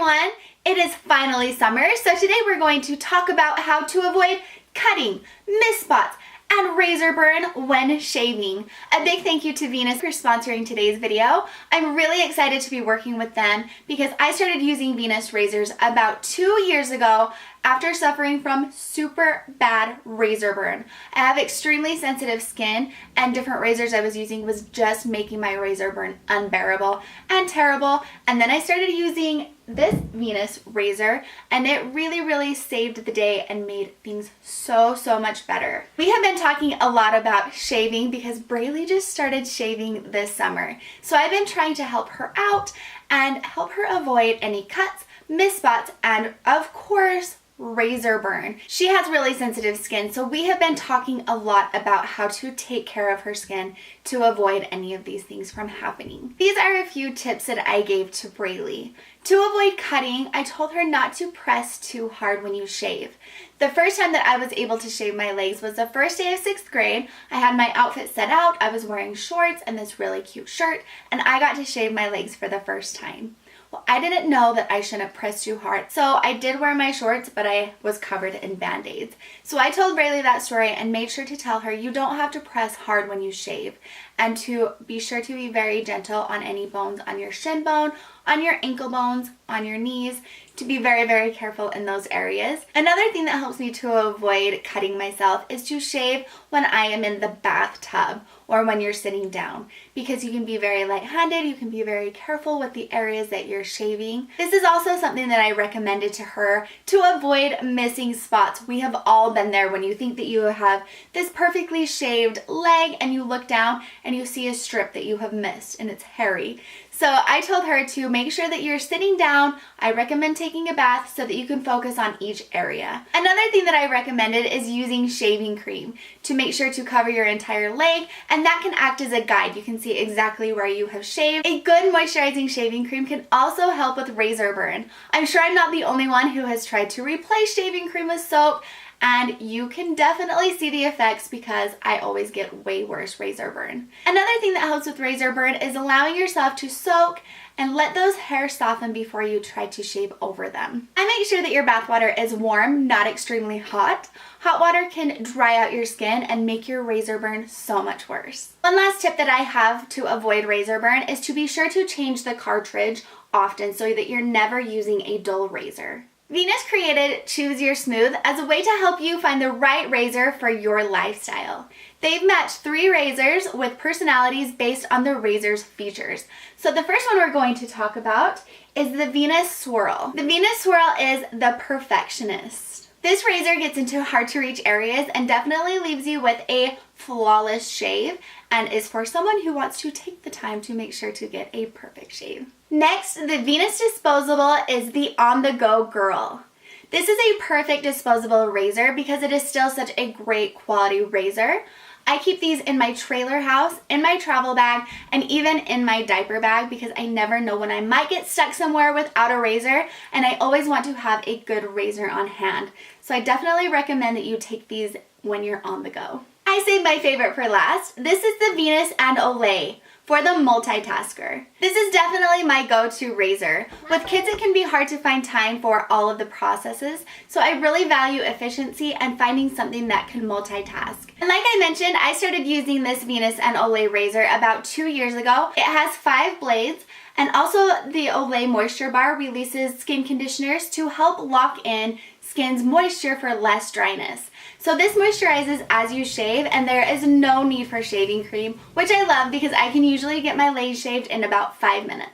everyone! It is finally summer, so today we're going to talk about how to avoid cutting, mist spots, and razor burn when shaving. A big thank you to Venus for sponsoring today's video. I'm really excited to be working with them because I started using Venus razors about 2 years ago after suffering from super bad razor burn. I have extremely sensitive skin and different razors I was using was just making my razor burn unbearable and terrible. And then I started using this Venus razor and it really saved the day and made things so much better. We have been talking a lot about shaving because Braylee just started shaving this summer. So I've been trying to help her out and help her avoid any cuts, mist spots, and of course, razor burn. She has really sensitive skin, so we have been talking a lot about how to take care of her skin to avoid any of these things from happening. These are a few tips that I gave to Braylee. To avoid cutting, I told her not to press too hard when you shave. The first time that I was able to shave my legs was the first day of 6th grade. I had my outfit set out, I was wearing shorts and this really cute shirt, and I got to shave my legs for the first time. Well, I didn't know that I shouldn't press too hard, so I did wear my shorts, but I was covered in band-aids. So I told Braylee that story and made sure to tell her you don't have to press hard when you shave, and to be sure to be very gentle on any bones on your shin bone, on your ankle bones, on your knees, to be very careful in those areas. Another thing that helps me to avoid cutting myself is to shave when I am in the bathtub or when you're sitting down, because you can be very light-handed, you can be very careful with the areas that you're shaving. This is also something that I recommended to her to avoid missing spots. We have all been there when you think that you have this perfectly shaved leg and you look down and you see a strip that you have missed and it's hairy. So I told her to make sure that you're sitting down. I recommend taking a bath so that you can focus on each area. Another thing that I recommended is using shaving cream to make sure to cover your entire leg, and that can act as a guide. You can see exactly where you have shaved. A good moisturizing shaving cream can also help with razor burn. I'm sure I'm not the only one who has tried to replace shaving cream with soap, and you can definitely see the effects because I always get way worse razor burn. Another thing that helps with razor burn is allowing yourself to soak and let those hairs soften before you try to shave over them. And make sure that your bath water is warm, not extremely hot. Hot water can dry out your skin and make your razor burn so much worse. One last tip that I have to avoid razor burn is to be sure to change the cartridge often so that you're never using a dull razor. Venus created Choose Your Smooth as a way to help you find the right razor for your lifestyle. They've matched 3 razors with personalities based on the razor's features. So the first one we're going to talk about is the Venus Swirl. The Venus Swirl is the perfectionist. This razor gets into hard to reach areas and definitely leaves you with a flawless shave and is for someone who wants to take the time to make sure to get a perfect shave. Next, the Venus Disposable is the on-the-go girl. This is a perfect disposable razor because it is still such a great quality razor. I keep these in my trailer house, in my travel bag, and even in my diaper bag because I never know when I might get stuck somewhere without a razor, and I always want to have a good razor on hand. So I definitely recommend that you take these when you're on the go. I saved my favorite for last. This is the Venus and Olay for the multitasker. This is definitely my go-to razor. With kids, it can be hard to find time for all of the processes, so I really value efficiency and finding something that can multitask. And like I mentioned, I started using this Venus and Olay razor about 2 years ago. It has 5 blades, and also the Olay Moisture Bar releases skin conditioners to help lock in skin's moisture for less dryness. So this moisturizes as you shave, and there is no need for shaving cream, which I love because I can usually get my legs shaved in about 5 minutes.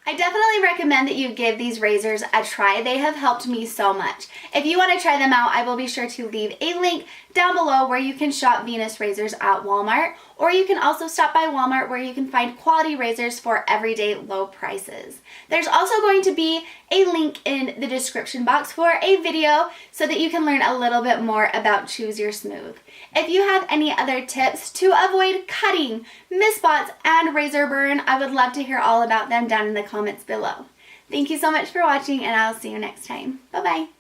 I definitely recommend that you give these razors a try. They have helped me so much. If you want to try them out, I will be sure to leave a link down below where you can shop Venus razors at Walmart, or you can also stop by Walmart where you can find quality razors for everyday low prices. There's also going to be a link in the description box for a video so that you can learn a little bit more about Choose Your Smooth. If you have any other tips to avoid cutting, mist spots, and razor burn, I would love to hear all about them down in the comments below. Thank you so much for watching, and I'll see you next time. Bye-bye.